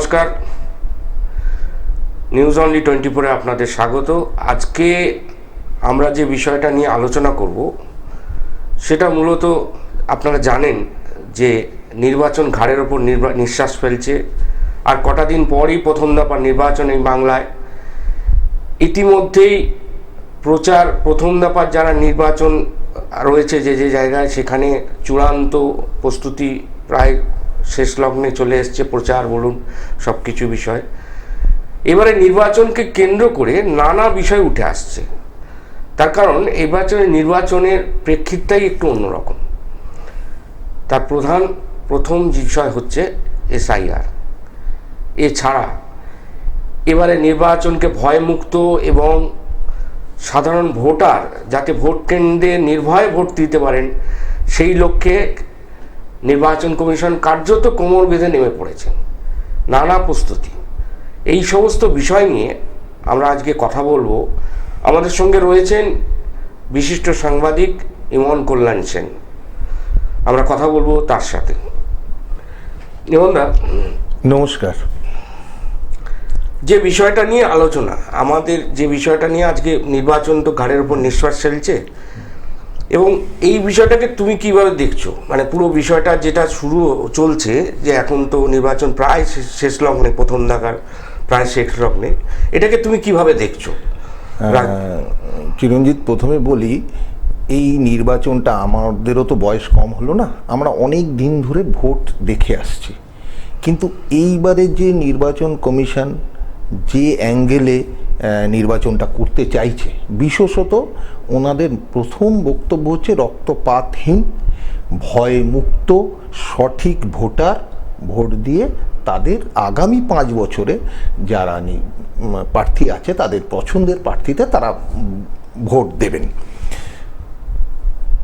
নমস্কার, news only 24-এ আপনাদের স্বাগত। আজকে আমরা যে বিষয়টা নিয়ে আলোচনা করব সেটা মূলত আপনারা জানেন যে নির্বাচন ঘাড়ের ওপর নিঃশ্বাস ফেলছে। আর কটা দিন পরই প্রথম দফা নির্বাচন এই বাংলায়। ইতিমধ্যেই প্রচার প্রথম দফার যারা নির্বাচন রয়েছে যে যে জায়গায়, সেখানে চূড়ান্ত প্রস্তুতি প্রায় শেষ লগ্নে চলে এসছে, প্রচার বলুন সব কিছু বিষয়। এবারে নির্বাচনকে কেন্দ্র করে নানা বিষয় উঠে আসছে। তার কারণ নির্বাচনের প্রেক্ষিতটাই একটু অন্যরকম। তার প্রথম বিষয় হচ্ছে SIR। এছাড়া এবারে নির্বাচনকে ভয়মুক্ত এবং সাধারণ ভোটার যাতে ভোট কেন্দ্রে নির্ভয়ে ভোট দিতে পারেন, সেই লক্ষ্যে নির্বাচন কমিশন কার্যত কোমর বেঁধে নেমে পড়েছেন। নানা প্রস্তুতি, এই সমস্ত বিষয় নিয়ে আমরা আজকে কথা বলবো। আমাদের সঙ্গে রয়েছেন বিশিষ্ট সাংবাদিক ইমন কল্যাণ সেন। আমরা কথা বলবো তার সাথে। ইমনদা নমস্কার। যে বিষয়টা নিয়ে আলোচনা, আমাদের যে বিষয়টা নিয়ে আজকে নির্বাচন তো ঘাড়ের উপর নিঃশ্বাস ফেলছে, এবং এই বিষয়টাকে তুমি কিভাবে দেখছো? মানে পুরো বিষয়টা যেটা শুরু চলছে, যে এখন তো নির্বাচন প্রায় শেষ লগ্নে, প্রথম দেখার প্রায় শেষ লগ্নে, এটাকে তুমি কিভাবে দেখছো? চিরঞ্জিত, প্রথমে বলি, এই নির্বাচনটা আমাদেরও তো বয়স কম হলো না, আমরা অনেক দিন ধরে ভোট দেখে আসছি। কিন্তু এইবারে যে নির্বাচন কমিশন যে অ্যাঙ্গেলে নির্বাচনটা করতে চাইছে, বিশেষত ওনাদের প্রথম বক্তব্য হচ্ছে রক্তপাতহীন, ভয়মুক্ত, সঠিক ভোট দিয়ে তাদের আগামী 5 বছরে যারা প্রার্থী আছে তাদের পছন্দের প্রার্থীতে তারা ভোট দেবেন।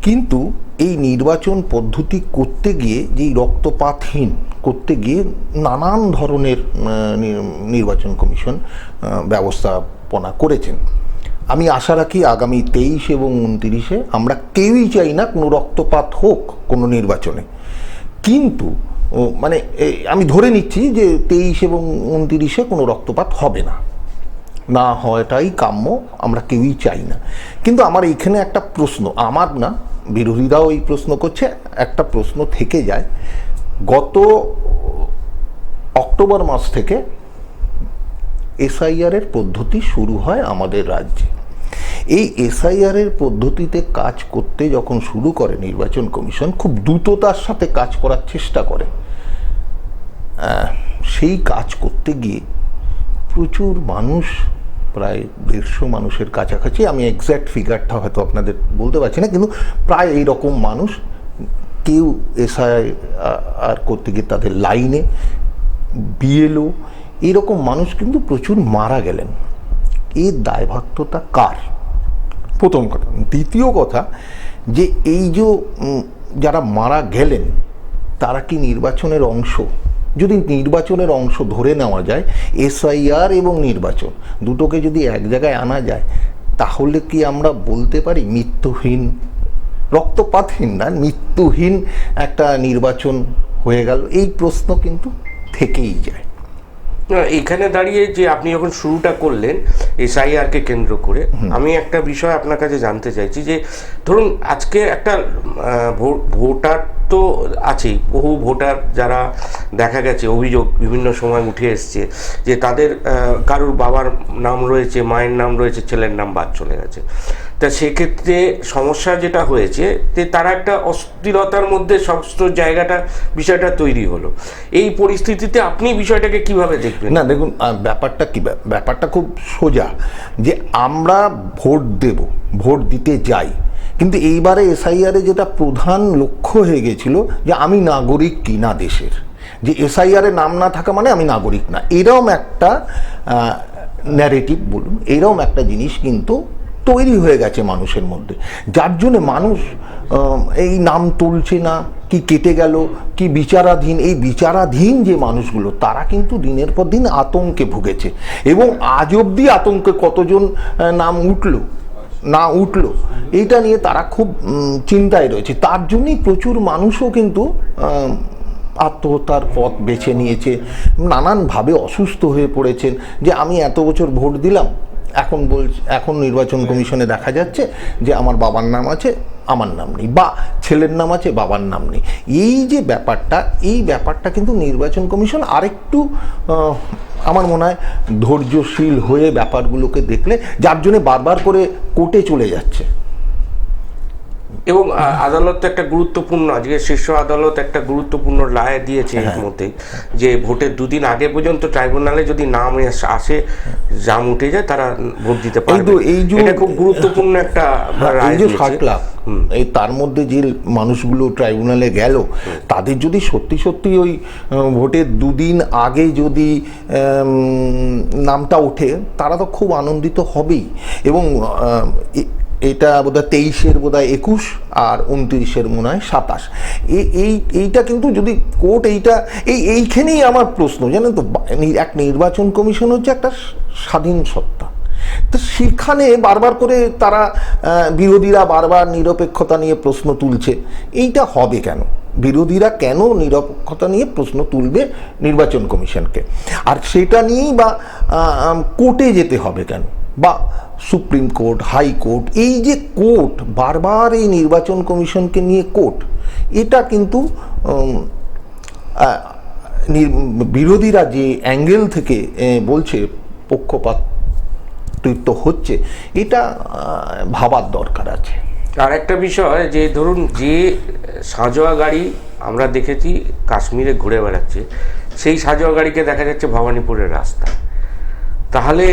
কিন্তু এই নির্বাচন পদ্ধতি করতে গিয়ে, যেই রক্তপাতহীন করতে গিয়ে নানান ধরনের নির্বাচন কমিশন ব্যবস্থাপনা করেছেন। আমি আশা রাখি আগামী 23 এবং 29-এ আমরা কেউই চাই না কোনো রক্তপাত হোক কোনো নির্বাচনে। কিন্তু মানে আমি ধরে নিচ্ছি যে 23 এবং 29-এ কোনো রক্তপাত হবে না হওয়াটাই কাম্য, আমরা কেউই চাই না। কিন্তু আমার এইখানে একটা প্রশ্ন, আমার না, বিরোধীরাও এই প্রশ্ন করছে, একটা প্রশ্ন থেকে যায়। গত অক্টোবর মাস থেকে SIR এর পদ্ধতি শুরু হয় আমাদের রাজ্যে। এই SIR এর পদ্ধতিতে কাজ করতে যখন শুরু করে নির্বাচন কমিশন, খুব দ্রুততার সাথে কাজ করার চেষ্টা করে। সেই কাজ করতে গিয়ে প্রচুর মানুষ, প্রায় 150 মানুষের কাছাকাছি, আমি এক্স্যাক্ট ফিগারটা হয়তো আপনাদের বলতে পারছি না, কিন্তু প্রায় এই রকম মানুষ, কেউ SIR করতে গিয়ে তাদের লাইনে, BLO, এরকম মানুষ কিন্তু প্রচুর মারা গেলেন। এর দায়ভারটা কার? প্রথম কথা। দ্বিতীয় কথা, যে এই যে যারা মারা গেলেন তারা কি নির্বাচনের অংশ? যদি নির্বাচনের অংশ ধরে নেওয়া যায়, SIR এবং নির্বাচন দুটোকে যদি এক জায়গায় আনা যায়, তাহলে কি আমরা বলতে পারি মৃত্যুহীন, রক্তপাতহীন না, মৃত্যুহীন একটা নির্বাচন হয়ে গেল? এই প্রশ্ন কিন্তু থেকেই যায়। এখানে দাঁড়িয়ে যে আপনি যখন শুরুটা করলেন SIR-কে কেন্দ্র করে, আমি একটা বিষয় আপনার কাছে জানতে চাইছি, যে ধরুন আজকে একটা ভোটার তো আছেই, বহু ভোটার যারা দেখা গেছে, অভিযোগ বিভিন্ন সময় উঠে এসছে যে তাদের কারুর বাবার নাম রয়েছে, মায়ের নাম রয়েছে, ছেলের নাম বাদ চলে গেছে। তা সেক্ষেত্রে সমস্যা যেটা হয়েছে, যে তারা একটা অস্থিরতার মধ্যে সমস্ত বিষয়টা তৈরি হলো। এই পরিস্থিতিতে আপনি বিষয়টাকে কিভাবে দেখবেন? না, দেখুন, ব্যাপারটা খুব সোজা, যে আমরা ভোট দিতে যাই, কিন্তু এইবারে SIR-এ যেটা প্রধান লক্ষ্য হয়ে গেছিল, যে আমি নাগরিক কি না দেশের, যে SIR-এ নাম না থাকা মানে আমি নাগরিক না, এরকম একটা ন্যারেটিভ বলুন, এরকম একটা জিনিস কিন্তু তৈরি হয়ে গেছে মানুষের মধ্যে, যার জন্য মানুষ এই নাম তুলছে না, কি কেটে গেল, কি বিচারাধীন, এই বিচারাধীন যে মানুষগুলো, তারা কিন্তু দিনের পর দিন আতঙ্কে ভুগেছে। এবং আজ অবধি আতঙ্কে কতজন নাম না উঠলো এইটা নিয়ে তারা খুব চিন্তায় রয়েছে। তার জন্যই প্রচুর মানুষও কিন্তু আত্মহত্যার পথ বেছে নিয়েছে, নানানভাবে অসুস্থ হয়ে পড়েছেন, যে আমি এত বছর ভোট দিলাম, এখন নির্বাচন কমিশনে দেখা যাচ্ছে যে আমার বাবার নাম আছে, আমার নাম নেই, বা ছেলের নাম আছে, বাবার নাম নেই। এই যে ব্যাপারটা কিন্তু নির্বাচন কমিশন আরেকটু আমার মনে হয় ধৈর্যশীল হয়ে ব্যাপারগুলোকে দেখলে, যার জন্য বারবার করে কোর্টে চলে যাচ্ছে। এবং আদালত তো একটা গুরুত্বপূর্ণ, আজকে শীর্ষ আদালত একটা গুরুত্বপূর্ণ রায় দিয়েছে এর মধ্যে, যে ভোটের দুদিন আগে পর্যন্ত ট্রাইব্যুনালে যদি নাম আসে, জাম উঠে যায়, তারা ভোট দিতে পারবে। এটা খুব গুরুত্বপূর্ণ একটা রায় দিয়েছে। 60 লাখ এই তার মধ্যে যে মানুষগুলো ট্রাইব্যুনালে গেল, তাদের যদি সত্যি ওই ভোটের দুদিন আগে যদি নামটা ওঠে, তারা তো খুব আনন্দিত হবেই। এবং এটা বোধহয় 23-এর বোধহয় 21 আর 29-এর মনে হয় 27। এইটা কিন্তু যদি কোর্ট এইখানেই আমার প্রশ্ন, জানেন তো, এক নির্বাচন কমিশন হচ্ছে একটা স্বাধীন সত্তা, তো সেখানে বারবার করে তারা বিরোধীরা বারবার নিরপেক্ষতা নিয়ে প্রশ্ন তুলছে। এইটা হবে কেন? বিরোধীরা কেন নিরপেক্ষতা নিয়ে প্রশ্ন তুলবে নির্বাচন কমিশনকে? আর সেটা নিয়েই বা কোর্টে যেতে হবে কেন? বা সুপ্রিম কোর্ট, হাইকোর্ট, এই যে কোর্ট বারবার এই নির্বাচন কমিশনকে নিয়ে কোর্ট, এটা কিন্তু বিরোধীরা যে অ্যাঙ্গেল থেকে বলছে পক্ষপাতিত্ব হচ্ছে, এটা ভাবার দরকার আছে। আর একটা বিষয়, যে ধরুন যে সাঁজোয়া গাড়ি আমরা দেখেছি কাশ্মীরে ঘুরে বেড়াচ্ছে, সেই সাঁজোয়া গাড়িকে দেখা যাচ্ছে ভবানীপুরের রাস্তায়, তাহলে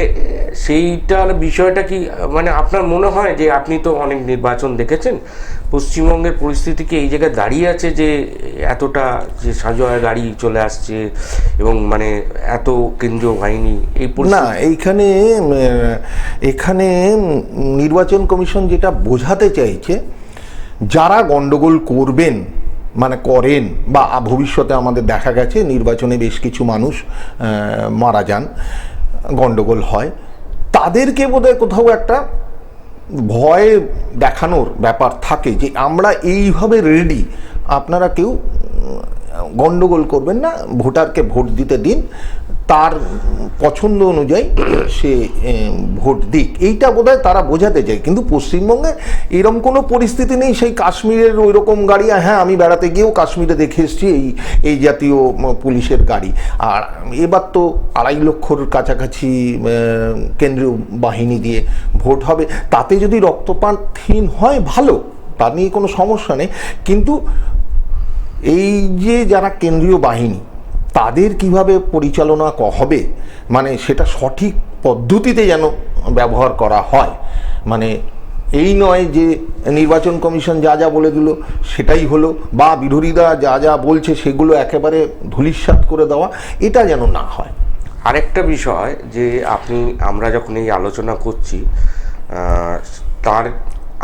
সেইটার বিষয়টা কি, মানে আপনার মনে হয় যে, আপনি তো অনেক নির্বাচন দেখেছেন, পশ্চিমবঙ্গের পরিস্থিতি কি এই জায়গায় দাঁড়িয়ে আছে যে এতটা যে সাঁজোয়া গাড়ি চলে আসছে এবং মানে এত কেন্দ্রীয় বাহিনী এই না, এখানে নির্বাচন কমিশন যেটা বোঝাতে চাইছে, যারা গন্ডগোল করবেন, মানে করেন, বা ভবিষ্যতে আমাদের দেখা গেছে নির্বাচনে বেশ কিছু মানুষ মারা যান, গন্ডগোল হয়, তাদেরকে বোধহয় কোথাও একটা ভয় দেখানোর ব্যাপার থাকে, যে আমরা এইভাবে রেডি, আপনারা কেউ গন্ডগোল করবেন না, ভোটারকে ভোট দিতে দিন, তার পছন্দ অনুযায়ী সে ভোট দিক। এইটা বোধহয় তারা বোঝাতে চায়। কিন্তু পশ্চিমবঙ্গে এরকম কোনো পরিস্থিতি নেই, সেই কাশ্মীরের ওই রকম গাড়ি, হ্যাঁ আমি বেড়াতে গিয়েও কাশ্মীরে দেখে এসেছি এই জাতীয় পুলিশের গাড়ি। আর এবার তো 2.5 লক্ষর কাছাকাছি কেন্দ্রীয় বাহিনী দিয়ে ভোট হবে, তাতে যদি রক্তপাতহীন হয় ভালো, তা নিয়ে কোনো সমস্যা নেই। কিন্তু এই যে যারা কেন্দ্রীয় বাহিনী, তাদের কিভাবে পরিচালনা হবে, মানে সেটা সঠিক পদ্ধতিতে যেন ব্যবহার করা হয়। মানে এই নয় যে নির্বাচন কমিশন যা যা বলে দিল সেটাই হলো, বা বিরোধীরা যা যা বলছে সেগুলো একেবারে ধূলিসাৎ করে দেওয়া, এটা যেন না হয়। আরেকটা বিষয়, যে আমরা যখন এই আলোচনা করছি, তার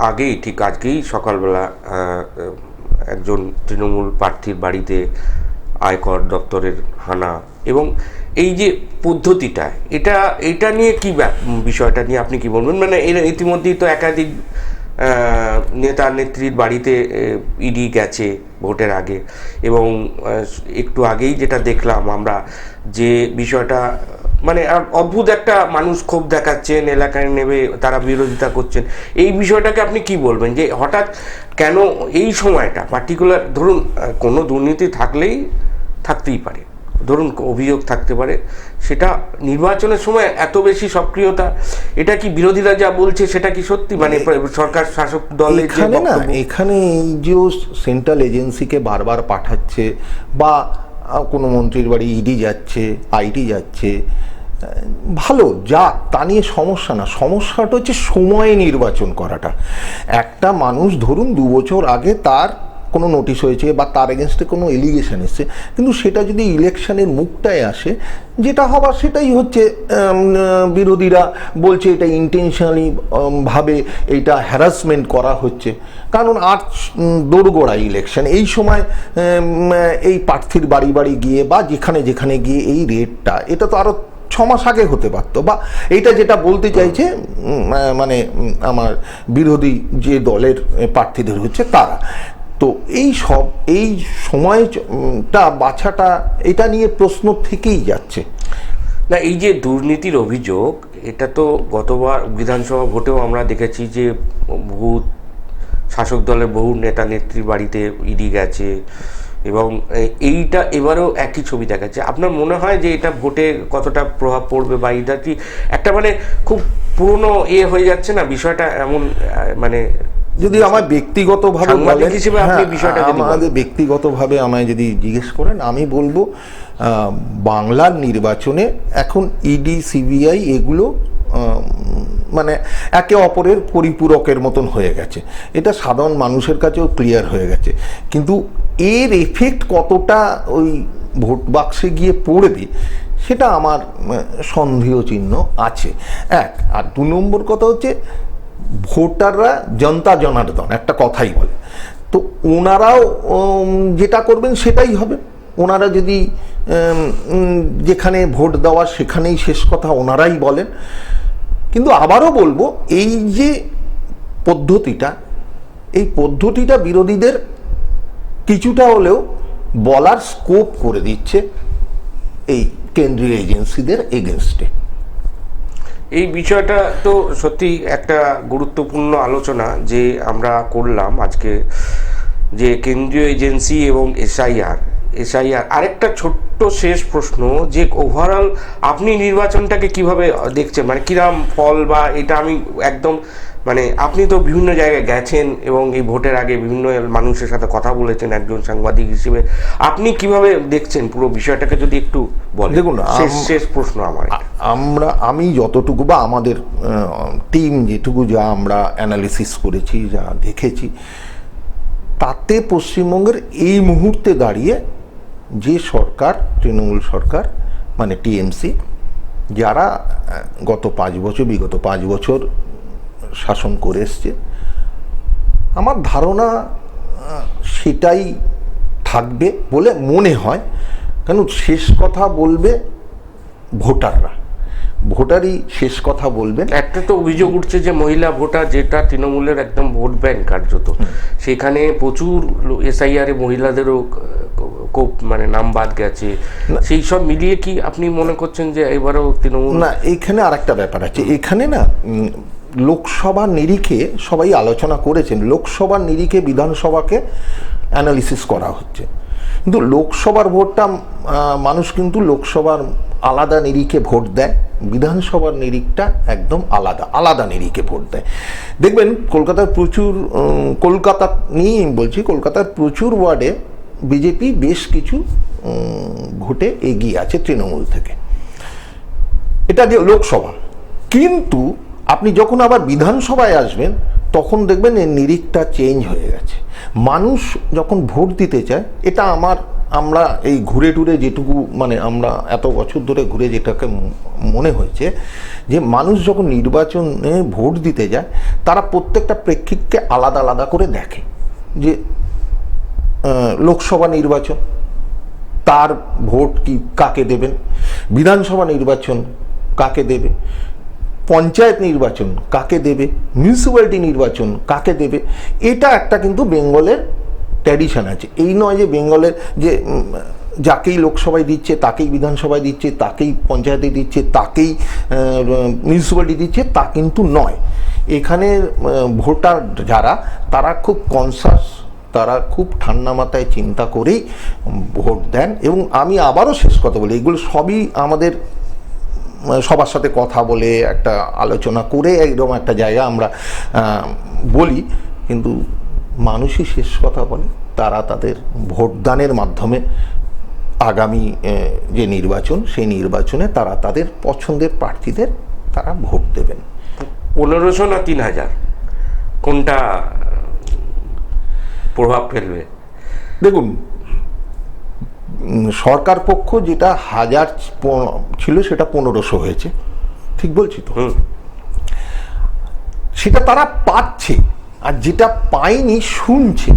আগেই, ঠিক আজকেই সকালবেলা একজন তৃণমূল প্রার্থীর বাড়িতে আয়কর দপ্তরের হানা, এবং এই যে পদ্ধতিটা, এটা নিয়ে কি বিষয়টা নিয়ে আপনি কি বলবেন? মানে এর ইতিমধ্যেই তো একাধিক নেতা নেত্রীর বাড়িতে ইডি গেছে ভোটের আগে, এবং একটু আগেই যেটা দেখলাম আমরা, যে বিষয়টা মানে অদ্ভুত একটা মানুষ ক্ষোভ দেখাচ্ছেন, এলাকায় নেমে তারা বিরোধিতা করছেন। এই বিষয়টাকে আপনি কি বলবেন, যে হঠাৎ কেন এই সময়টা পার্টিকুলার? ধরুন কোনো দুর্নীতি থাকতেই পারে, ধরুন অভিযোগ থাকতে পারে, সেটা নির্বাচনের সময় এত বেশি সক্রিয়তা, এটা কি বিরোধীরা যা বলছে সেটা কি সত্যি? মানে সরকার শাসক দলের এখানে এই যে সেন্ট্রাল এজেন্সিকে বারবার পাঠাচ্ছে, বা কোনো মন্ত্রীর বাড়ি ইডি যাচ্ছে, আইটি যাচ্ছে, ভালো যাক, তা নিয়ে সমস্যা না। সমস্যাটা হচ্ছে সময়ে নির্বাচন করাটা। একটা মানুষ ধরুন 2 বছর আগে তার কোনো নোটিশ হয়েছে, বা তার এগেনস্টে কোনো এলিগেশন এসছে, কিন্তু সেটা যদি ইলেকশনের মুখটায় আসে, যেটা হবার সেটাই হচ্ছে, বিরোধীরা বলছে এটা ইন্টেনশনালি ভাবে এইটা হ্যারাসমেন্ট করা হচ্ছে। কারণ আর দোরগোড়ায় ইলেকশন, এই সময় এই প্রার্থীর বাড়ি বাড়ি গিয়ে বা যেখানে গিয়ে এই রেটটা, এটা তো আরও 6 মাস আগে হতে পারতো। বা এইটা যেটা বলতে চাইছে মানে আমার বিরোধী যে দলের প্রার্থীদের হচ্ছে তারা, তো এই সময়টা বাছাটা এটা নিয়ে প্রশ্ন থেকেই যাচ্ছে। না, এই যে দুর্নীতির অভিযোগ, এটা তো গতবার বিধানসভা ভোটেও আমরা দেখেছি যে বহু শাসক দলের বহু নেতা নেত্রীর বাড়িতে ইডি গেছে, এবং এইটা এবারেও একই ছবি দেখাচ্ছে। আপনার মনে হয় যে এটা ভোটে কতটা প্রভাব পড়বে, বা এটা কি একটা মানে খুব পুরনো হয়ে যাচ্ছে না বিষয়টা, এমন মানে যদি আমায় ব্যক্তিগতভাবে সাংবাদিক হিসেবে আপনি বিষয়টা যদি বলেন। আমাদের ব্যক্তিগতভাবে আমায় যদি জিজ্ঞেস করেন, আমি বলবো বাংলার নির্বাচনে এখন ইডি সিবিআই এগুলো মানে একে অপরের পরিপূরকের মতন হয়ে গেছে, এটা সাধারণ মানুষের কাছেও ক্লিয়ার হয়ে গেছে। কিন্তু এর এফেক্ট কতটা ওই ভোট বাক্সে গিয়ে পড়বে সেটা আমার সন্দেহ চিহ্ন আছে, এক। আর 2 নম্বর কথা হচ্ছে, ভোটাররা জনতা জনার্দন একটা কথাই বলে, তো ওনারাও যেটা করবেন সেটাই হবে। ওনারা যদি যেখানে ভোট দেওয়া সেখানেই শেষ কথা ওনারাই বলেন। কিন্তু আবারও বলবো, এই যে পদ্ধতিটা, এই পদ্ধতিটা বিরোধীদের কিছুটা হলেও বলার স্কোপ করে দিচ্ছে এই কেন্দ্রীয় এজেন্সিদের এগেনস্টে। এই বিষয়টা তো সত্যি একটা গুরুত্বপূর্ণ আলোচনা যে আমরা করলাম আজকে, যে কেন্দ্রীয় এজেন্সি এবং এসআইআর। আরেকটা ছোট্ট শেষ প্রশ্ন, যে ওভারঅল আপনি নির্বাচনটাকে কিভাবে দেখছেন, মানে কিরম ফল, বা এটা আমি একদম মানে আপনি তো বিভিন্ন জায়গায় গেছেন এবং এই ভোটের আগে বিভিন্ন মানুষের সাথে কথা বলেছেন একজন সাংবাদিক হিসেবে, আপনি কিভাবে দেখছেন পুরো বিষয়টাকে যদি একটু বলেন। দেখুন, শেষ প্রশ্ন আমার, আমি যতটুকু বা আমাদের টিম যেটুকু যা আমরা অ্যানালিসিস করেছি, যা দেখেছি, তাতে পশ্চিমবঙ্গের এই মুহূর্তে দাঁড়িয়ে যে সরকার, তৃণমূল সরকার মানে টিএমসি, যারা বিগত 5 বছর শাসন করে এসছে, আমার ধারণা সেটাই থাকবে বলে মনে হয়। কেন, শেষ কথা বলবে ভোটারই শেষ কথা বলবেন। একটা তো অভিযোগ উঠছে যে মহিলা ভোটার, যেটা তৃণমূলের একদম ভোট ব্যাংক কার্যত, সেখানে প্রচুর এসআইআর এ মহিলাদেরও খুব মানে নাম বাদ গেছে। সেই সব মিলিয়ে কি আপনি মনে করছেন যে এবারেও তৃণমূল? না, এখানে আরেকটা ব্যাপার আছে। এখানে না লোকসভার নিরিখে সবাই আলোচনা করেছেন, লোকসভার নিরিখে বিধানসভাকে অ্যানালিসিস করা হচ্ছে, কিন্তু লোকসভার ভোটটা মানুষ কিন্তু লোকসভার আলাদা নিরিখে ভোট দেয়, বিধানসভার নিরিখটা একদম আলাদা নিরিখে ভোট দেয়। দেখবেন কলকাতা নিয়েই বলছি, কলকাতার প্রচুর ওয়ার্ডে বিজেপি বেশ কিছু ভোটে এগিয়ে আছে তৃণমূল থেকে, এটা লোকসভা। কিন্তু আপনি যখন আবার বিধানসভায় আসবেন তখন দেখবেন এর নিরিখটা চেঞ্জ হয়ে গেছে। মানুষ যখন ভোট দিতে চায়, এটা আমরা এই ঘুরে টুরে যেটুকু মানে আমরা এত বছর ধরে ঘুরে যেটাকে মনে হয়েছে, যে মানুষ যখন নির্বাচনে ভোট দিতে যায় তারা প্রত্যেকটা প্রেক্ষিতকে আলাদা আলাদা করে দেখে। যে লোকসভা নির্বাচন, তার ভোট কাকে দেবেন, বিধানসভা নির্বাচন কাকে দেবে, পঞ্চায়েত নির্বাচন কাকে দেবে, মিউনিসিপ্যালিটি নির্বাচন কাকে দেবে। এটা একটা কিন্তু বেঙ্গলের ট্র্যাডিশন আছে। এই নয় যে বেঙ্গলের যে যাকেই লোকসভায় দিচ্ছে তাকেই বিধানসভায় দিচ্ছে, তাকেই পঞ্চায়েতে দিচ্ছে, তাকেই মিউনিসিপ্যালিটি দিচ্ছে, তা কিন্তু নয়। এখানে ভোটার যারা, তারা খুব কনসাস, তারা খুব ঠান্ডা মাথায় চিন্তা করেই ভোট দেন। এবং আমি আবারও শেষ কথা বলি, এগুলো সবই আমাদের সবার সাথে কথা বলে একটা আলোচনা করে একদম একটা জায়গা আমরা বলি, কিন্তু মানুষই শেষ কথা বলে। তারা তাদের ভোটদানের মাধ্যমে আগামী যে নির্বাচন, সেই নির্বাচনে তারা তাদের পছন্দের প্রার্থীদের তারা ভোট দেবেন। 1500 না 3000, কোনটা প্রভাব ফেলবে? দেখুন, সরকার পক্ষ যেটা 1000 ছিল সেটা 1500 হয়েছে, ঠিক বলছি তো? সেটা তারা পাচ্ছে, আর যেটা পায়নি শুনছে,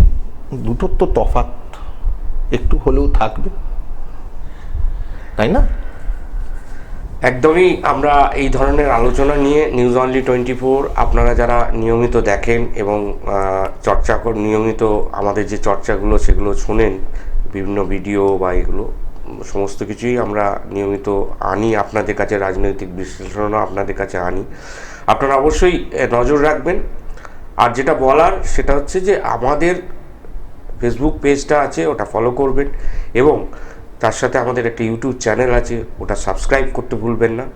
দুটোর তো তফাৎ একটু হলেও থাকবে, তাই না? একদমই আমরা এই ধরনের আলোচনা নিয়ে নিউজ অনলি 24 আপনারা যারা নিয়মিত দেখেন এবং নিয়মিত আমাদের যে চর্চাগুলো সেগুলো শোনেন, বিভিন্ন ভিডিও বা এগুলো সমস্ত কিছুই আমরা নিয়মিত আনি আপনাদের কাছে, রাজনৈতিক বিশ্লেষণও আপনাদের কাছে আনি। আপনারা অবশ্যই নজর রাখবেন। আর যেটা বলার সেটা হচ্ছে যে আমাদের ফেসবুক পেজটা আছে, ওটা ফলো করবেন, এবং তার সাথে আমাদের একটা ইউটিউব চ্যানেল আছে, ওটা সাবস্ক্রাইব করতে ভুলবেন না।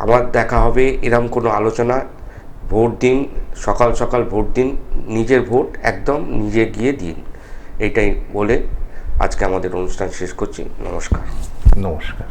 আবার দেখা হবে এরম কোনো আলোচনা। ভোট দিন, সকাল সকাল ভোট দিন, নিজের ভোট একদম নিজে গিয়ে দিন, এইটাই বলে আজকে আমাদের অনুষ্ঠান শেষ করছি। নমস্কার। নমস্কার।